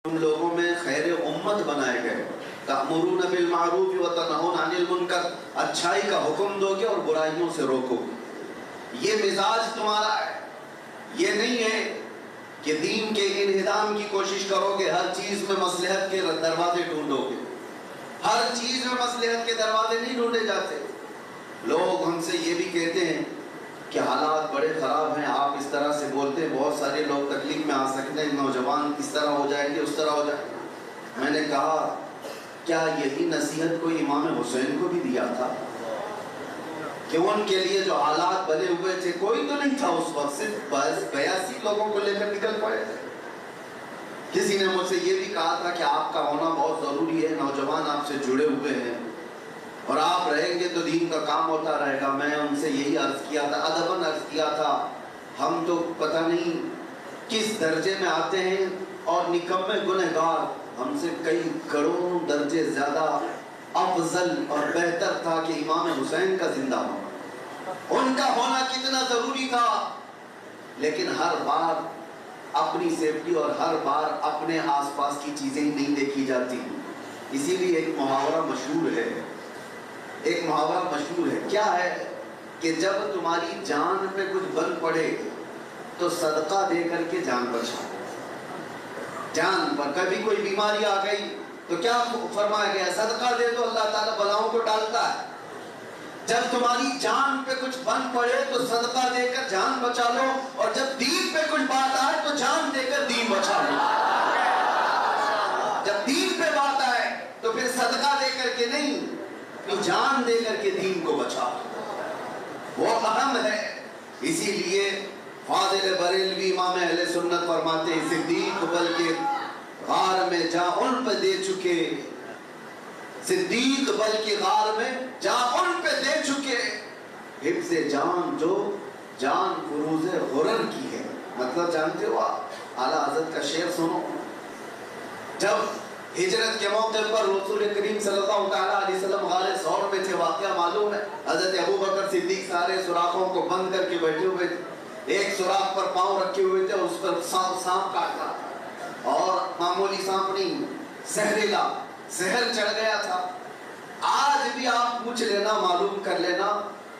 تم لوگوں میں خیر امت بنائے گئے، تأمرون بالمعروف وتنہون عن المنکر، اچھائی کا حکم دو گے اور برائیوں سے روکو گے۔ یہ مزاج تمہارا ہے۔ یہ نہیں ہے کہ دین کے انہدام کی کوشش کرو گے، ہر چیز میں مصلحت کے دروازے ڈھونڈو گے۔ ہر چیز میں مصلحت کے دروازے نہیں ڈھونڈے جاتے۔ لوگ ہم سے یہ بھی کہتے ہیں کہ حالات بڑے خراب ہیں، آپ اس طرح سے بولتے ہیں، بہت سارے لوگ تکلیف میں آ سکتے ہیں، نوجوان اس طرح ہو جائیں گے، اس طرح ہو جائیں گے۔ میں نے کہا کیا یہی نصیحت کوئی امام حسین کو بھی دیا تھا کہ ان کے لیے جو حالات بنے ہوئے تھے، کوئی تو نہیں تھا اس وقت، صرف 82 لوگوں کو لے کر نکل پڑے تھے۔ کسی نے مجھ سے یہ بھی کہا تھا کہ آپ کا ہونا بہت ضروری ہے، نوجوان آپ سے جڑے ہوئے ہیں اور آپ رہیں گے تو دین کا کام ہوتا رہے گا۔ میں ان سے یہی عرض کیا تھا، ادباً عرض کیا تھا، ہم تو پتہ نہیں کس درجے میں آتے ہیں اور نکمے گنہگار ہم سے کئی کروڑوں درجے زیادہ افضل اور بہتر تھا کہ امام حسین کا زندہ ہونا، ان کا ہونا کتنا ضروری تھا۔ لیکن ہر بار اپنی سیفٹی اور ہر بار اپنے آس پاس کی چیزیں نہیں دیکھی جاتی۔ اسی لیے ایک محاورہ مشہور ہے، ایک محاورہ مشہور ہے، کیا ہے کہ جب تمہاری جان پہ کچھ بن پڑے تو صدقہ دے کر کے جان بچاؤ۔ جان پر کبھی کوئی بیماری آ گئی تو کیا فرمایا گیا؟ صدقہ دے تو اللہ تعالیٰ بلاؤں کو ٹالتا ہے۔ جب تمہاری جان پہ کچھ بن پڑے تو صدقہ دے کر جان بچا لو، اور جب دین پہ کچھ بات آئے تو جان دے کر دین بچا لو۔ جب دین پہ بات آئے تو پھر صدقہ دے کر کے نہیں، جان دے کر کے دین کو بچا لو، وہ اہم ہے۔ اسی لیے فاضل بریلوی امام اہل سنت فرماتے ہیں، صدیق بلکہ غار میں جا ان پہ دے چکے، صدیق بلکہ غار میں جا ان پہ دے چکے، حفظ جان جو جان فروز غرر کی ہے۔ مطلب جانتے ہو آپ؟ اعلیٰ حضرت کا شعر سنو، جب ہجرت کے موقع پر رسول کریم صلی اللہ تعالیٰ علیہ وسلم غار ثور میں تھے، واقعہ معلوم ہے، حضرت ابو بکر صدیق سارے سوراخوں کو بند کر کے بیٹھے ہوئے تھے، ایک سوراخ پر پاؤں رکھے ہوئے تھے، اس پر سانپ کاٹ رہا تھا، اور معمولی سانپ نہیں، زہریلا زہر چڑھ گیا تھا۔ آج بھی آپ پوچھ لینا، معلوم کر لینا،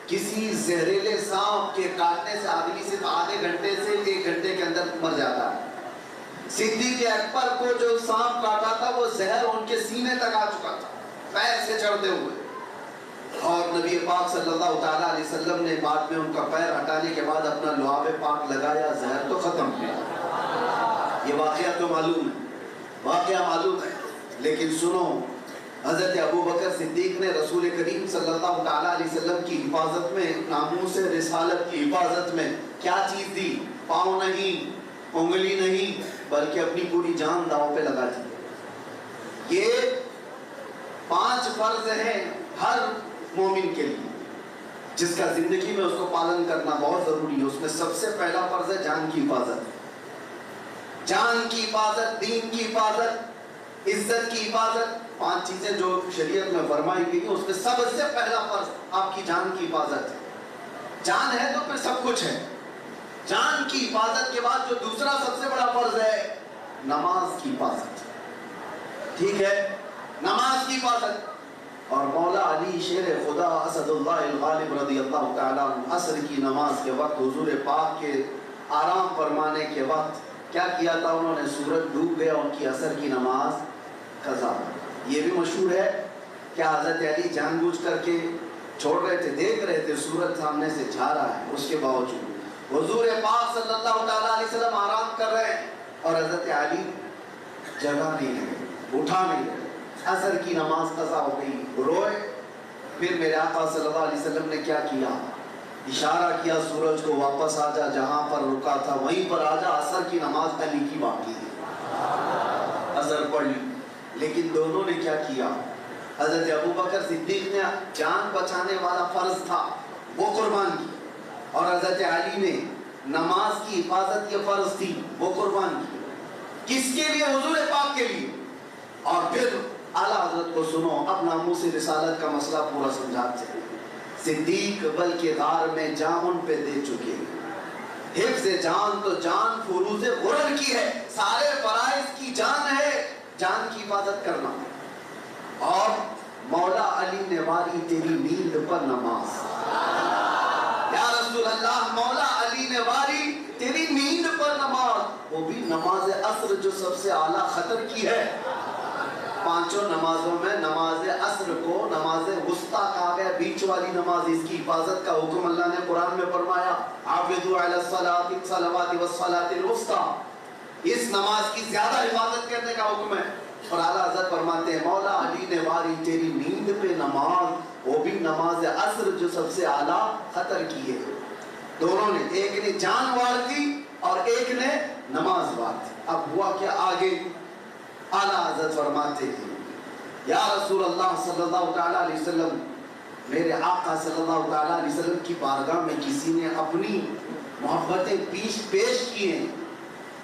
کسی زہریلے سانپ کے کاٹنے سے آدمی صرف آدھے گھنٹے سے 1 گھنٹے کے اندر مر جاتا ہے۔ صدیق اکبر کو جو سانپ کاٹا تھا وہ زہر ان کے سینے تک آ چکا تھا، پیر سے چڑھتے ہوئے، اور نبی پاک صلی اللہ تعالیٰ علیہ وسلم نے بعد میں ان کا پیر ہٹانے کے بعد اپنا لعاب پاک لگایا، زہر تو ختم ہوا۔ یہ واقعہ تو معلوم ہے، واقعہ معلوم ہے، لیکن سنو، حضرت ابو بکر صدیق نے رسول کریم صلی اللہ تعالیٰ علیہ وسلم کی حفاظت میں، ناموس رسالت کی حفاظت میں کیا چیز دی؟ پاؤں نہیں، انگلی نہیں، بلکہ اپنی پوری جان داؤ پہ لگا دی۔ یہ 5 فرض ہیں ہر مومن کے لیے، جس کا زندگی میں اس کو پالن کرنا بہت ضروری ہے۔ اس میں سب سے پہلا فرض ہے جان کی حفاظت، جان کی حفاظت، دین کی حفاظت، عزت کی حفاظت۔ 5 چیزیں جو شریعت میں فرمائی گئی ہیں، اس میں سب سے پہلا فرض آپ کی جان کی حفاظت ہے۔ جان ہے تو پھر سب کچھ ہے۔ جان کی حفاظت کے بعد جو دوسرا سب سے بڑا فرض ہے، نماز کی حفاظت، ٹھیک ہے، نماز کی حفاظت۔ اور مولا علی شیر خدا اسد اللہ الغالب رضی اللہ تعالیٰ عنہ عصر کی نماز کے وقت حضور پاک کے آرام فرمانے کے وقت کیا کیا تھا انہوں نے؟ سورج ڈوب گیا، ان کی عصر کی نماز قضا۔ یہ بھی مشہور ہے کہ حضرت علی جان بوجھ کر کے چھوڑ رہے تھے، دیکھ رہے تھے سورج سامنے سے جا رہا ہے، اس کے باوجود حضور پاک صلی اللہ تعالیٰ علیہ وسلم آرام کر رہے ہیں اور حضرت علی جگہ نہیں لگے، اٹھا نہیں لگے۔ عصر کی نماز قضا ہو گئی، روئے۔ پھر میرے آقا صلی اللہ علیہ وسلم نے کیا کیا؟ اشارہ کیا سورج کو، واپس آ جا، جہاں پر رکا تھا وہیں پر آ جا، عصر کی نماز علی کی باقی ہے، عصر پڑھ لی۔ لیکن دونوں نے کیا کیا؟ حضرت ابو بکر صدیق نے جان بچانے والا فرض تھا وہ قربان کی، اور حضرت علی نے نماز کی حفاظت یہ فرض تھی وہ قربان کی۔ کس کے لیے؟ حضور پاک کے لیے۔ اور پھر اعلیٰ حضرت کو سنو، اب ناموس رسالت کا مسئلہ پورا سمجھاتے ہیں۔ صدیق بلکہ غار میں جان ان پہ دے چکے، حفظ جان تو جان فروز غرر کی ہے، سارے فرائض کی جان ہے، جان کی حفاظت کرنا. اور مولا علی نے واری تیری نیند پر نماز. یا رسول اللہ مولا علی نے واری تیری نیند پر نماز, وہ بھی نماز عصر جو سب سے اعلیٰ خطر کی ہے. پانچوں نمازوں میں نماز عصر کو نماز وسطیٰ کہا گیا, بیچ والی نماز. اس کی حفاظت کا حکم اللہ نے قرآن میں فرمایا, حافظوا علی الصلاۃ والصلوات والصلاۃ الوسطیٰ. اس نماز کی زیادہ حفاظت کرنے کا حکم ہے. اور اعلیٰ حضرت فرماتے ہیں مولا علی نے واری تیری نیند پہ نماز, وہ بھی نماز عصر جو سب سے اعلیٰ خطر کی ہے. دونوں نے, ایک نے جان وار دی اور ایک نے نماز وار دی. اب ہوا کیا آگے؟ اعلیٰ حضرت فرماتے ہیں یا رسول اللہ صلی اللہ تعالیٰ علیہ وسلم, میرے آقا صلی اللہ تعالیٰ علیہ وسلم کی بارگاہ میں کسی نے اپنی محبتیں پیش کی ہیں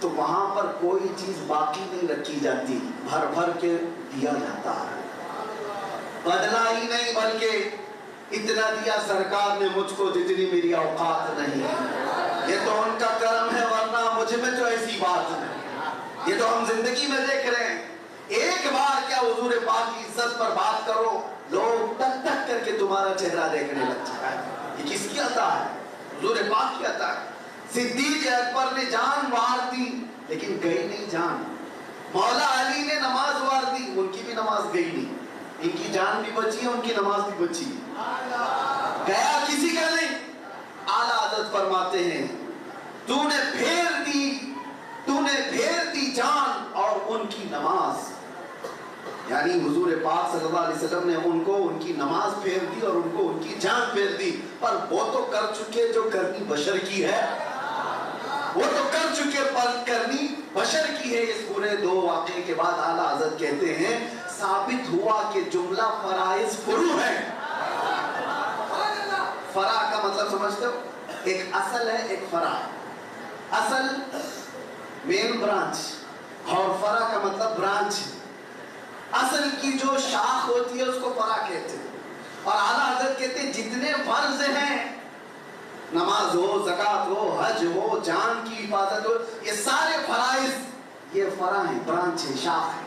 تو وہاں پر کوئی چیز باقی نہیں رکھی جاتی, بھر بھر کے دیا جاتا ہے. بدلا ہی نہیں بلکہ اتنا دیا سرکار نے مجھ کو جتنی میری اوقات نہیں. یہ تو ان کا کرم ہے, ورنہ مجھ میں تو ایسی بات نہیں. یہ تو ہم زندگی میں دیکھ رہے ہیں. ایک بار کیا حضور پاک کی عزت پر بات کرو, لوگ ٹک ٹک کر کے تمہارا چہرہ دیکھنے لگ جاتا ہے. یہ کس کی عطا ہے؟ حضور پاک کی عطا ہے. صدیق اکبر نے جان وار دی لیکن گئی نہیں جان. مولا علی نے نماز وار دی, ان کی بھی نماز گئی نہیں. ان کی جان بھی بچی ہے, ان کی نماز بھی بچی ہے, گیا کسی کا نہیں. اعلیٰ حضرت فرماتے ہیں تو نے پھیر دی جان اور ان کی نماز. یعنی حضور پاک صلی اللہ علیہ وسلم نے ان کو ان کی نماز پھیر دی اور ان کو ان کی جان پھیر دی. پر وہ تو کر چکے جو کرنی بشر کی ہے, وہ تو کر چکے پر کرنی بشر کی ہے. اس پورے دو واقعے کے بعد اعلیٰ حضرت کہتے ہیں ثابت ہوا کہ جملہ فرائض فرو ہے. فرع کا مطلب سمجھتے ہو؟ ایک اصل ہے, ایک فرع ہے. اصل مین برانچ اور فرع کا مطلب برانچ. اصل کی جو شاخ ہوتی ہے اس کو فرع کہتے ہیں. اور اعلیٰ حضرت کہتے ہیں جتنے فرض ہیں, نماز ہو, زکوٰۃ ہو, حج ہو, جان کی حفاظت ہو, یہ سارے فرائض یہ فرع ہیں, برانچ ہے, شاخ ہے.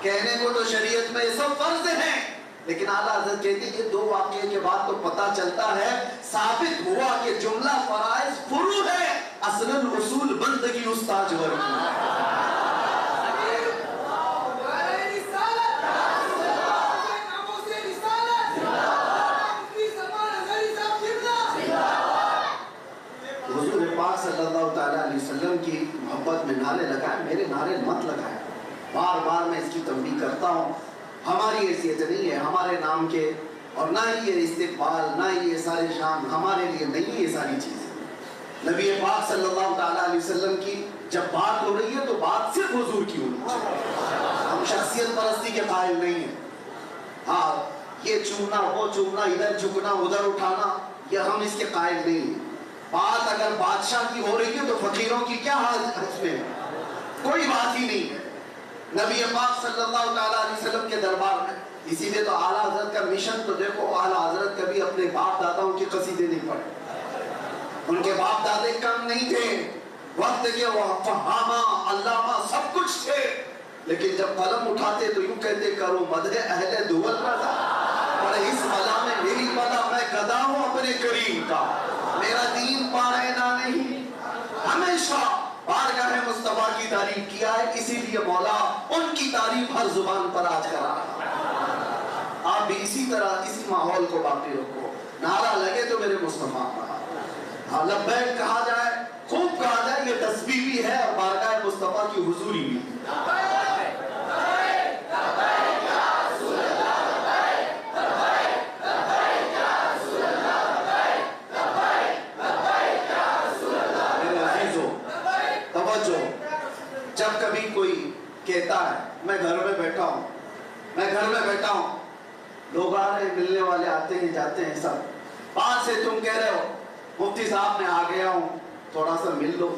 کہنے کو تو شریعت میں یہ سب فرض ہیں, لیکن اعلیٰ حضرت کہتے ہیں یہ دو واقعے کے بعد تو پتہ چلتا ہے, ثابت ہوا کہ جملہ فرائض فرو ہے, اصل الاصول بندگی استاج ورکی. حضور پاک صلی اللہ تعالیٰ علیہ وسلم کی محبت میں نعرے لگائے, میرے نعرے مت لگائے. بار بار میں اس کی تنبیہ کرتا ہوں, ہماری حیثیت نہیں ہے ہمارے نام کے, اور نہ ہی یہ استقبال, نہ ہی یہ سارے شان ہمارے لیے نہیں ہے. یہ ساری چیزیں نبی پاک صلی اللہ تعالیٰ علیہ وسلم کی جب بات ہو رہی ہے تو بات صرف حضور کی ہونی چاہیے. ہم شخصیت پرستی کے قائل نہیں ہیں. ہاں یہ چومنا, وہ چومنا, ادھر جھکنا, ادھر اٹھانا, یہ ہم اس کے قائل نہیں ہیں. بات اگر بادشاہ کی ہو رہی ہے تو فقیروں کی کیا حال اس میں؟ کوئی بات ہی نہیں ہے. نبی پاک صلی اللہ تعالیٰ علیہ وسلم کے دربار میں, اسی لیے تو اعلیٰ حضرت کا مشن تو دیکھو, اعلیٰ حضرت کبھی اپنے باپ داداؤں کے قصیدے نہیں پڑھے. ان کے باپ دادے کم نہیں تھے, وقت کے وہ فہامہ علامہ سب کچھ تھے, لیکن جب قلم اٹھاتے تو یوں کہتے کرو مدح اہل دول رضا, پر اس بلا میں میری بلا, میں گدا ہوں اپنے کریم کا, میرا دین پائنا نہیں. ہمیشہ بارگاہ مصطفیٰ کی تعریف کیا ہے, اسی لیے مولا ان کی تعریف ہر زبان پر آج کرا رہا. آپ بھی اسی طرح اسی ماحول کو باقی رکھو. نعرہ لگے تو میرے مصطفیٰ کا, ہاں لبیک کہا جائے, خوب کہا جائے, یہ تسبیح بھی ہے اور بارگاہ مصطفیٰ کی حضوری بھی. جب کبھی کوئی کہتا ہے میں گھر میں بیٹھا ہوں, میں گھر میں بیٹھا ہوں, لوگ آ رہے ہیں, ملنے والے آتے ہیں جاتے ہیں, سب پاس سے تم کہہ رہے ہو مفتی صاحب میں آ گیا ہوں, تھوڑا سا مل لو.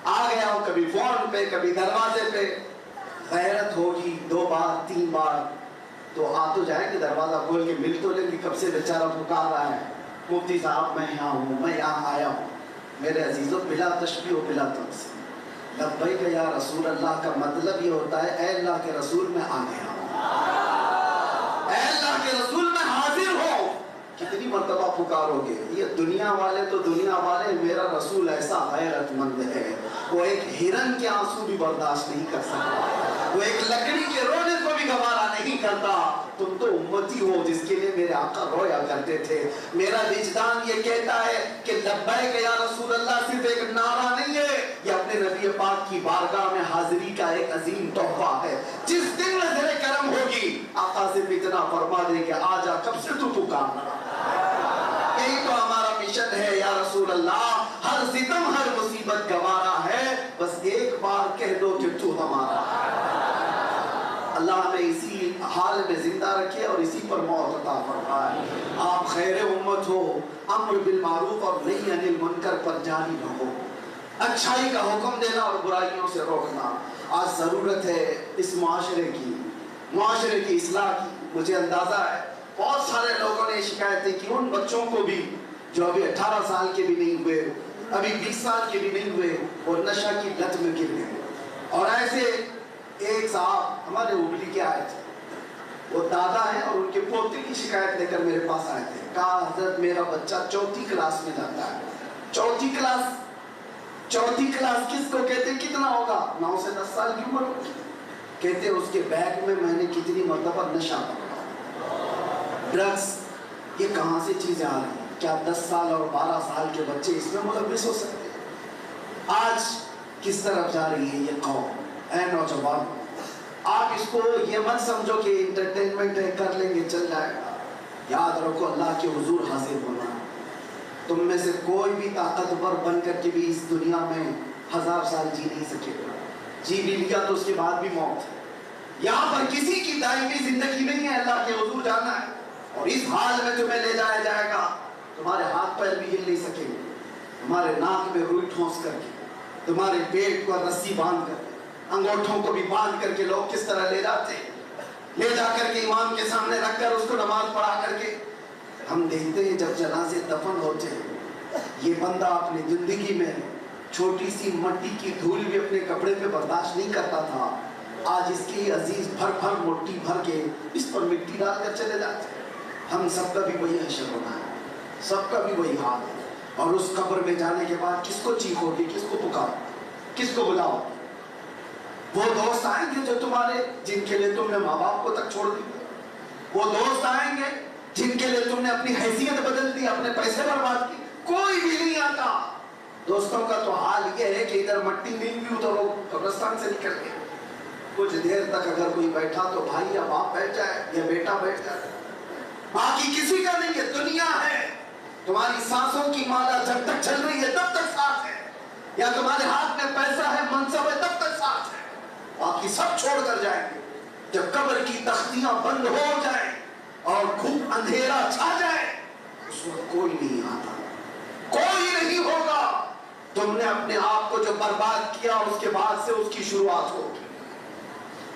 آ گیا ہوں کبھی فون پہ, کبھی دروازے پہ. غیرت ہوگی 2 بار 3 بار تو آ تو جائیں گے, دروازہ کھول کے مل تو لیں گے. کب سے بیچارہ پکار رہا ہے مفتی صاحب میں یہاں ہوں, میں یہاں آیا ہوں. میرے عزیزوں بلا تشبیہ و بلا تمثیل, لبیک یا رسول اللہ کا مطلب یہ ہوتا ہے اے اللہ کے رسول میں آ گیا ہوں، اے اللہ کے رسول میں حاضر ہوں۔ کتنی مرتبہ پکارو گے؟ یہ دنیا والے تو دنیا والے، میرا رسول ایسا غیرت مند ہے، وہ ایک ہرن کے آنسو بھی برداشت نہیں کر سکتا، وہ ایک لکڑی کے رونے کو بھی گوارا نہیں کرتا۔ تم تو امتی ہو جس کے لیے میرے آقا رویا کرتے تھے۔ میرا وجدان یہ کہتا ہے کہ لبیک یا رسول اللہ صرف ایک نعرہ نہیں ہے، یہ اپنے نبی پاک کی بارگاہ میں حاضری کا ایک عظیم تحفہ ہے۔ جس دن نظر کرم ہوگی آقا سے اتنا فرما دے کہ آجا، کب سے تو پکار رہا۔ یہی تو ہمارا مشن ہے یا رسول اللہ، ہر ستم ہر مصیبت گوارا ہے، بس ایک بار کہہ دو کہ تو ہمارا۔ اللہ ہمیں اسی حال میں زندہ رکھے اور اسی پر موت عطا فرمائے۔ آپ خیر امت ہو، امر بالمعروف اور نہی عن المنکر پر جاری رہو، اچھائی کا حکم دینا اور برائیوں سے روکنا۔ آج ضرورت ہے اس معاشرے کی اصلاح کی۔ مجھے اندازہ ہے بہت سارے لوگوں نے شکایتیں کی ان بچوں کو بھی جو ابھی 18 سال کے بھی نہیں ہوئے، ابھی 20 سال کے بھی نہیں ہوئے، اور نشہ کی لت میں گر گئے۔ اور ایسے ایک صاحب ہمارے ابلی کے آئے تھے، وہ دادا ہیں اور ان کے پوتے کی شکایت لے کر میرے پاس آئے تھے۔ کہا حضرت میرا بچہ 4تھی کلاس میں جاتا ہے۔ 4تھی کلاس کس کو کہتے ہیں؟ کتنا ہوگا؟ 9 سے 10 سال کی عمر ہوگی۔ کہتے اس کے بیگ میں میں نے کتنی مرتبہ نشہ پکڑا، ڈرگس۔ یہ کہاں سے چیزیں آ رہی ہیں؟ کیا 10 سال اور 12 سال کے بچے اس میں ملوث ہو سکتے ہیں؟ آج کس طرف جا رہی ہے یہ قوم؟ اے نوجوان، آپ اس کو یہ مت سمجھو کہ انٹرٹینمنٹ ہے، کر لیں گے چل جائے گا۔ یاد رکھو اللہ کے حضور حاضر ہونا۔ تم میں سے کوئی بھی طاقتور بن کر کے بھی اس دنیا میں 1000 سال جی نہیں سکے گا۔ جی بھی لیا تو اس کے بعد بھی موت ہے۔ یہاں پر کسی کی دائمی زندگی نہیں ہے، اللہ کے حضور جانا ہے۔ اور اس حال میں تمہیں لے جایا جائے گا، تمہارے ہاتھ پیر بھی ہل نہیں سکیں گے، تمہارے ناک میں روئی ٹھونس کر کے، تمہارے پیٹ کو رسی باندھ کر، انگوٹھوں کو بھی باندھ کر کے لوگ کس طرح لے جاتے ہیں، لے جا کر کے امام کے سامنے رکھ کر اس کو نماز پڑھا کر کے۔ ہم دیکھتے ہیں جب جنازے دفن ہوتے ہیں، یہ بندہ اپنی زندگی میں چھوٹی سی مٹی کی دھول بھی اپنے کپڑے پہ برداشت نہیں کرتا تھا، آج اس کی عزیز بھر بھر مٹی بھر کے اس پر مٹی ڈال کر چلے جاتے ہیں۔ ہم سب کا بھی وہی حشر ہونا ہے، سب کا بھی وہی حال ہے۔ اور اس قبر میں جانے کے بعد کس کو چیخو گے، کس کو پکارو، کس کو بلاؤ؟ وہ دوست آئیں گے جو تمہارے، جن کے لیے تم نے ماں باپ کو تک چھوڑ دیا، وہ دوست آئیں گے جن کے لیے تم نے اپنی حیثیت بدل دی، اپنے پیسے برباد کی۔ کوئی بھی نہیں آتا۔ دوستوں کا تو حال یہ ہے کہ ادھر مٹی نہیں بھی تو وہ قبرستان سے نکل گئے، کچھ دیر تک اگر کوئی بیٹھا تو بھائی یا باپ بیٹھ جائے یا بیٹا بیٹھ جائے، باقی کسی کا نہیں ہے۔ دنیا ہے، تمہاری سانسوں کی مالا جب تک چل رہی ہے تب تک ساتھ ہے، یا تمہارے ہاتھ میں پیسہ ہے، منصب ہے، تب تک ساتھ ہے، باقی سب چھوڑ کر جائیں گے۔ جب قبر کی تختیاں بند ہو جائیں اور خوب اندھیرا چھا جائے، اس وقت کوئی نہیں آتا، کوئی نہیں ہوگا۔ تم نے اپنے آپ کو جو برباد کیا اس کے بعد سے اس کی شروعات ہوگی۔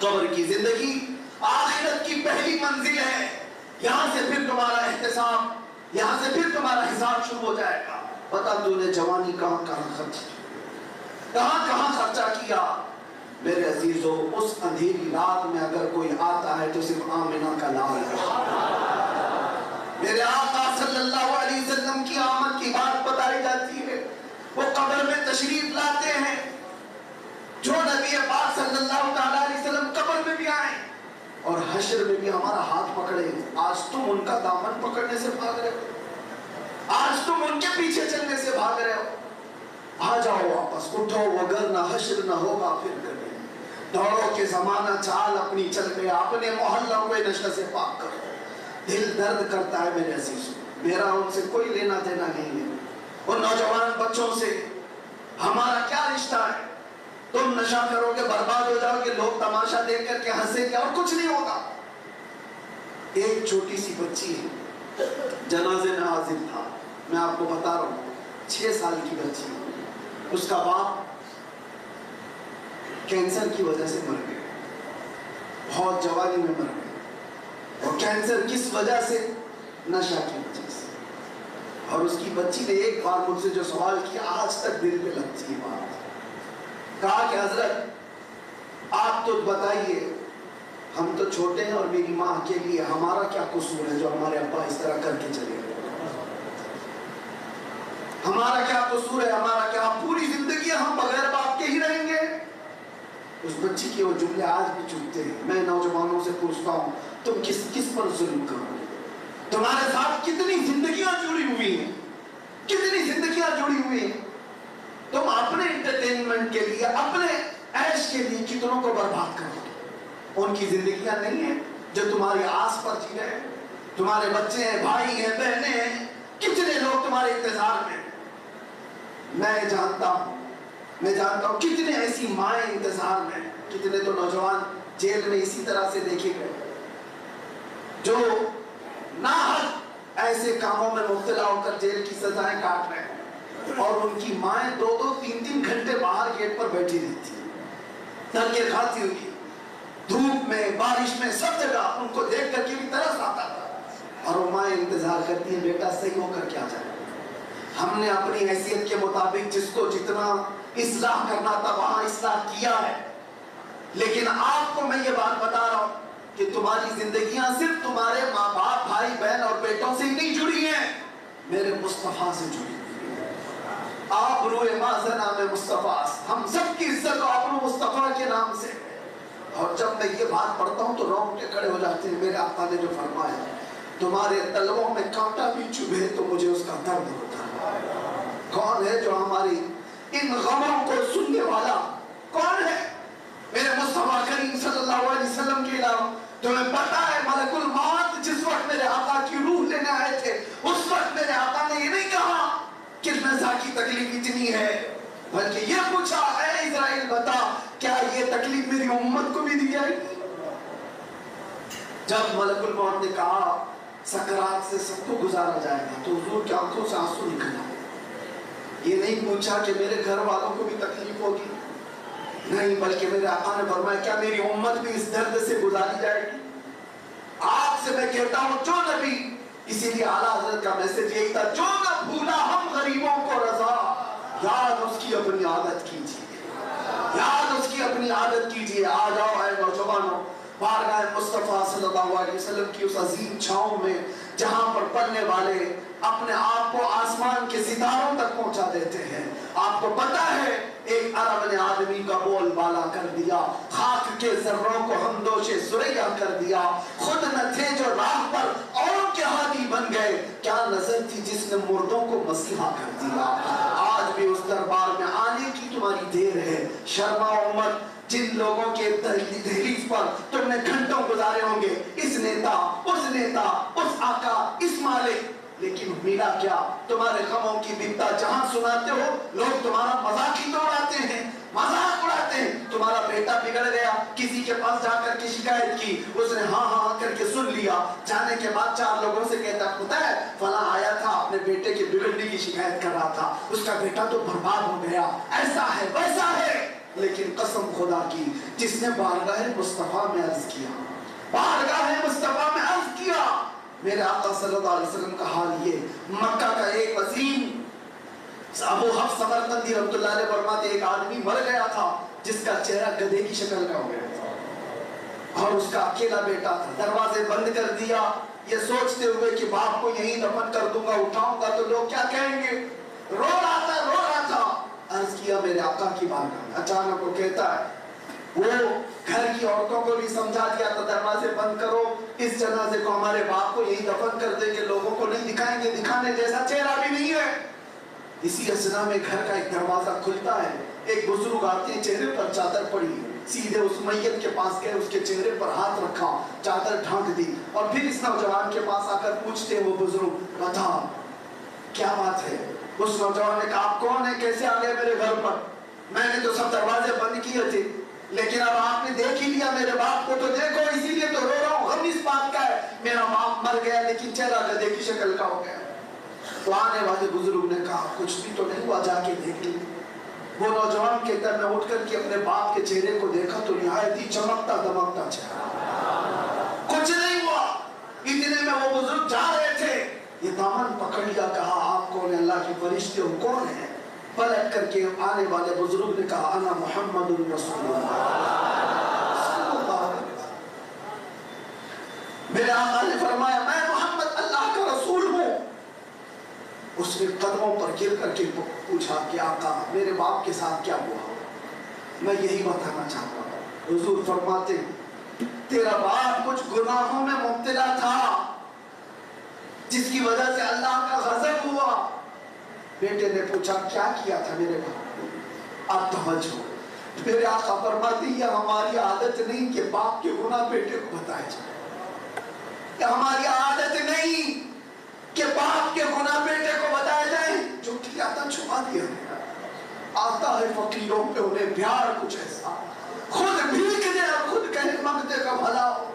قبر کی زندگی آخرت کی پہلی منزل ہے، یہاں سے پھر تمہارا احتساب، یہاں سے پھر تمہارا حساب شروع ہو جائے گا۔ پتہ تو نے جوانی کہاں کہاں خرچہ کیا۔ میرے عزیزو، اس اندھیری رات میں اگر کوئی آتا ہے تو صرف آمنہ کا لال ہے۔ میرے آقا صلی اللہ علیہ وسلم کی آمد کی بات بتائی جاتی ہے، وہ قبر میں تشریف لاتے ہیں۔ جو نبی پاک صلی اللہ علیہ وسلم قبر میں بھی آئے اور حشر میں بھی ہمارا ہاتھ پکڑے، آج تم ان کا دامن پکڑنے سے بھاگ رہے ہو، آج تم ان کے پیچھے چلنے سے بھاگ رہے ہو۔ آ جاؤ واپس، اٹھو وگرنہ حشر نہ ہوگا پھر کبھی۔ دوڑو کہ زمانہ چال اپنی چل گیا، اپنے محلہ کو نشہ سے پاک کرو۔ دل درد کرتا ہے میرے عزیزوں، میرا ان سے کوئی لینا دینا نہیں ہے، ان نوجوان بچوں سے ہمارا کیا رشتہ ہے؟ تم نشہ کرو گے، برباد ہو جاؤ گے، لوگ تماشا دیکھ کر کے ہنسیں گے اور کچھ نہیں ہوگا۔ ایک چھوٹی سی بچی ہے، جنازے میں حاضر تھا، میں آپ کو بتا رہا ہوں، 6 سال کی بچی، اس کا باپ کینسر کی وجہ سے مر گیا، بہت جوانی میں مر گیا۔ اور کینسر کس وجہ سے؟ نشہ کی وجہ سے۔ اور اس کی بچی نے ایک بار مجھ سے جو سوال کیا، آج تک دل پہ لگتی ہے بات۔ کہا کہ حضرت آپ تو بتائیے، ہم تو چھوٹے ہیں اور میری ماں اکیلی ہے، ہمارا کیا قصور ہے جو ہمارے ابا اس طرح کر کے چلے گئے؟ ہمارا کیا قصور ہے، ہمارا کیا، پوری زندگی ہم بغیر باپ کے ہی رہیں گے؟ اس بچی کے وہ جملے آج بھی چبھتے ہیں۔ میں نوجوانوں سے پوچھتا ہوں، تم کس پر ظلم کرو؟ تمہارے ساتھ کتنی زندگیاں جڑی ہوئی ہیں، کتنی زندگیاں جڑی ہوئی ہیں، تم اپنے انٹرٹینمنٹ کے لیے، اپنے عیش کے لیے کتنوں کو برباد کرو؟ ان کی زندگیاں نہیں ہیں جو تمہاری آس پر جی رہے ہیں؟ تمہارے بچے ہیں، بھائی ہیں، بہنیں ہیں، کتنے لوگ تمہارے انتظار میں ہیں۔ میں جانتا ہوں کتنے ایسی مائیں انتظار میں، کتنے تو نوجوان جیل میں اسی طرح سے دیکھے گئے جو ناحق ایسے کاموں میں مبتلا ہو کر جیل کی سزائیں کاٹ رہے ہیں، اور ان کی مائیں 2-3 گھنٹے باہر گیٹ پر بیٹھی رہتی ہیں، دھکے کھاتی ہوئی، دھوپ میں، بارش میں، سب جگہ ان کو دیکھ کر کے بھی ترس آتا تھا، اور وہ مائیں انتظار کرتی ہیں بیٹا صحیح ہو کر کیا جائے۔ ہم نے اپنی حیثیت کے مطابق جس کو جتنا اصلاح کرنا تھا وہاں اصلاح کیا ہے، لیکن آپ کو میں یہ بات بتا رہا ہوں کہ تمہاری زندگیاں صرف تمہارے ماں باپ، بھائی بہن اور بیٹوں سے ہی نہیں جڑی ہیں، میرے مصطفیٰ سے جڑی ہوئی ہیں۔ آپ روئے مازن نام مصطفیٰ، ہم سب کی عزت آپ مصطفیٰ کے نام سے۔ اور جب میں یہ بات پڑھتا ہوں تو رونگٹے کھڑے ہو جاتے ہیں۔ میرے آقا نے جو فرمایا، تمہارے تلووں میں کانٹا بھی چبھے تو مجھے اس کا درد ہوتا ہے۔ کون ہے جو ہماری ان غموں کو سننے والا؟ کون ہے؟ میرے مصطفیٰ کریم صلی اللہ علیہ وسلم کے علاوہ تمہیں پتا ہے ملک الموت جس وقت میرے آقا کی روح لینے آئے تھے، اس وقت میرے آقا نے یہ نہیں کہا کہ نزا کی تکلیف اتنی ہے، بلکہ یہ پوچھا، اے اسرائیل بتا کیا یہ تکلیف میری امت کو بھی دی جائے گی؟ جب ملک الموت نے کہا سکرات سے سب کو گزارا جائے گا تو حضور کی آنکھوں سے آنسو نکل آئے۔ یہ نہیں پوچھا کہ میرے گھر والوں کو بھی تکلیف ہوگی، نہیں، بلکہ میرے آقا نے فرمایا کیا میری امت بھی اس درد سے گزاری جائے گی؟ آپ سے میں کہتا ہوں جو نبی، اسی لیے اعلیٰ حضرت کا میسج یہی تھا، جو نہ بھولا ہم غریبوں کو رضا، یاد اس کی اپنی عادت کیجیے، یاد اس کی اپنی عادت کیجیے۔ آ جاؤ اے نوجوانوں، بارگاہ مصطفیٰ صلی اللہ علیہ وسلم کی اس عظیم چھاؤں میں جہاں پر پڑھنے والے اپنے آپ کو آسمان کے ستاروں تک پہنچا دیتے ہیں۔ آپ کو پتا ہے ایک عرب نے آدمی کا بول بالا کر دیا، خاک کے ذروں کو ہمدوش ثریا کر دیا، خود نہ تھے جو راہ پر اوروں کے ہادی بن گئے، کیا نظر تھی جس نے مردوں کو مسیحا کر دیا۔ آج بھی اس دربار میں آنے کی تمہاری دیر ہے، شرما امت، جن لوگوں کے دہلیز پر تم نے گھنٹوں گزارے ہوں گے، اس نیتا، اس آقا، اس مالک، لیکن ملا کیا؟ تمہارے غموں کی بنتا جہاں سناتے ہو لوگ تمہارا مذاق ہی تو اڑاتے ہیں، مذاق اڑاتے ہیں۔ تمہارا بیٹا بگڑ گیا، کسی کے پاس جا کر کے شکایت کی، اس نے ہاں ہاں کر کے سن لیا، جانے کے بعد 4 لوگوں سے کہتا پتہ ہے فلاں آیا تھا اپنے بیٹے کے بگڑنے کی شکایت کر رہا تھا، اس کا بیٹا تو برباد ہو گیا، ایسا ہے ویسا ہے۔ لیکن قسم خدا کی جس نے بارگاہ مصطفیٰ میں عرض کیا، بارگاہ مصطفیٰ میں عرض کیا، میرے آقا صلی اللہ علیہ وسلم کا حال یہ، مکہ کا ایک عظیم ابو حفص سمرقندی رحمۃ اللہ علیہ فرماتے ایک آدمی مر گیا تھا جس کا چہرہ گدھے کی شکل کا ہو گیا تھا، اور اس کا اکیلا بیٹا تھا، دروازے بند کر دیا، یہ سوچتے ہوئے کہ باپ کو یہیں دفن کر دوں گا، اٹھاؤں گا تو لوگ کیا کہیں گے، رو رہا تھا۔ عرض کیا میرے آقا کی بارگاہ میں، اچانک وہ کہتا ہے، وہ گھر کی عورتوں کو بھی سمجھا دیا تھا دروازے بند کرو، اس جنازے کو ہمارے باپ کو یہی دفن کر دیں گے، لوگوں کو نہیں دکھائیں گے، دکھانے جیسا چہرہ بھی نہیں ہے۔ اسی اسنا میں گھر کا ایک دروازہ کھلتا ہے، ایک بزرگ آتے ہیں، چہرے پر چادر پڑی، سیدھے اس میت کے پاس گئے، اس کے چہرے پر ہاتھ رکھا، چادر ڈھانک دی، اور پھر اس نوجوان کے پاس آ کر پوچھتے ہیں وہ بزرگ بتا کیا بات ہے؟ اس نوجوان نے کہا آپ کون ہیں، کیسے آ گئے میرے گھر پر؟ میں نے تو سب دروازے بند کیے تھے، لیکن اب آپ نے دیکھ ہی لیا میرے باپ کو، تو دیکھو اسی لیے تو رو رہا ہوں، غم اس بات کا ہے میرا باپ مر گیا لیکن چہرہ گدھے کی شکل کا ہو گیا۔ تو آنے والے بزرگ نے کہا کچھ بھی تو نہیں ہوا، جا کے دیکھ لیں۔ وہ نوجوان کہتا ہے میں اٹھ کر کے اپنے باپ کے چہرے کو دیکھا تو نہایت ہی چمکتا دمکتا چہرہ، کچھ نہیں ہوا۔ اتنے میں وہ بزرگ جا رہے تھے، یہ دامن پکڑ لیا، کہا آپ کون ہیں؟ اللہ کے فرشتے ہو، کون ہیں؟ پلٹ کر کے آنے والے بزرگ نے کہا انا محمد رسول اللہ، میرے آقا نے فرمایا میں محمد اللہ کا رسول ہوں۔ اس نے قدموں پر گر کر کے پوچھا کہ آقا میرے باپ کے ساتھ کیا ہوا؟ میں یہی بتانا چاہتا ہوں۔ حضور فرماتے تیرا باپ کچھ گناہوں میں مبتلا تھا جس کی وجہ سے اللہ کا غضب ہوا۔ بیٹے نے پوچھا کیا کیا تھا میرے باپ؟ آپ توجہ، میرے آقا فرماتے یہ ہماری عادت نہیں کہ باپ کے گناہ بیٹے کو بتائے جائے، یہ ہماری عادت نہیں کہ باپ کے گناہ بیٹے کو بتائے جائیں۔ جو کیا تھا چھپا دیا، آتا ہے فقیروں پہ انہیں پیار کچھ ایسا، خود بھیک دے اور خود کہے مانگتے کا بھلا ہو۔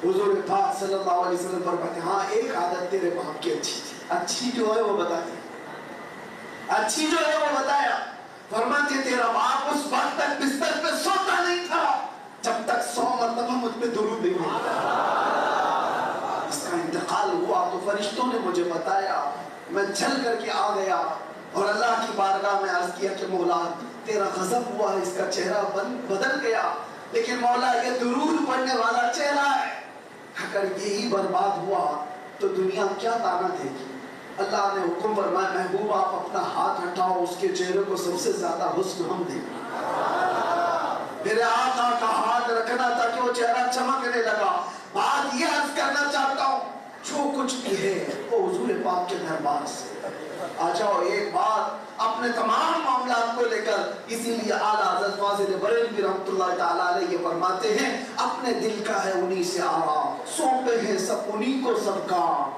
حضور پاک صلی اللہ علیہ وسلم فرماتے ہاں ایک عادت تیرے باپ کی اچھی تھی، اچھی جو ہے وہ بتا دی، اچھی جو ہے وہ بتایا۔ فرماتے تیرا باپ اس وقت تک بستر پہ سوتا نہیں تھا جب تک 100 مرتبہ مجھ پہ درود نہیں ہوتا۔ اس کا انتقال ہوا تو فرشتوں نے مجھے بتایا، میں جل کر کے آ گیا اور اللہ کی بارگاہ میں عرض کیا کہ مولا تیرا غضب ہوا ہے، اس کا چہرہ بدل گیا، لیکن مولا یہ درود پڑھنے والا چہرہ ہے، اگر یہی برباد ہوا تو دنیا کیا تانا دے گی؟ اللہ نے حکم فرمایا محبوب آپ اپنا ہاتھ ہٹاؤ، اس کے چہرے کو سب سے زیادہ حسن ہم دیں گے۔ میرے آقا کا ہاتھ رکھنا تھا کہ وہ چہرہ چمکنے لگا۔ بات یہ عرض کرنا چاہتا ہوں جو کچھ بھی ہے وہ حضور پاک کے دربار سے آ جاؤ۔ ایک بات اپنے تمام معاملات کو لے کر، اسی لیے اعلیٰ حضرت فاضل بریلوی رحمۃ اللہ تعالیٰ علیہ یہ فرماتے ہیں اپنے دل کا ہے انہی سے آرام، سونپے ہیں سب انہی کو سب کام،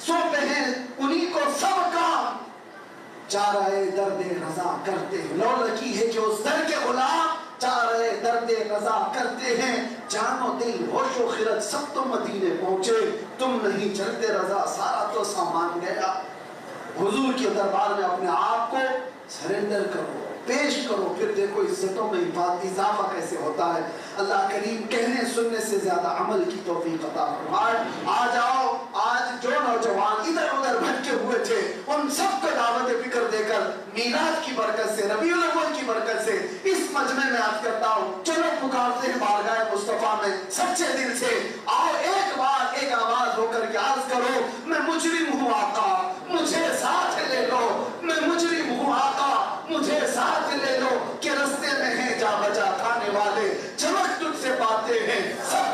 سونپے ہیں انہی کو سب کام، چارہ درد رضا کرتے ہیں، لو لکی ہے کہ اس در کے غلام چارہ درد رضا کرتے ہیں، جان و دل ہوش و خرد سب تو مدینے پہنچے، تم نہیں چلتے رضا سارا تو سامان گیا۔ حضور کے دربار میں اپنے آپ کو سرنڈر کرو، پیش کرو، پھر دیکھو عزتوں میں اضافہ کیسے ہوتا ہے۔ اللہ کریم کہنے سننے سے زیادہ عمل کی توفیق عطا فرمائے۔ آ جاؤ، آج جو نوجوان ادھر ادھر بھٹکے ہوئے تھے ان سب کو دعوت فکر دے کر میلاد کی برکت سے، ربیع الاول کی برکت سے اس مجمع میں عرض کرتا ہوں چلو پکارتے ہیں بارگاہ مصطفیٰ میں سچے دل سے، آؤ ایک بار ایک آواز ہو کر کے عرض کرو میں مجرم ہوں آقا مجھے ساتھ لے لو، میں مجرم ہوں آقا مجھے ساتھ لے لو، کہ رستے میں ہیں جا بجا کھانے والے چمک تجھ سے پاتے ہیں سب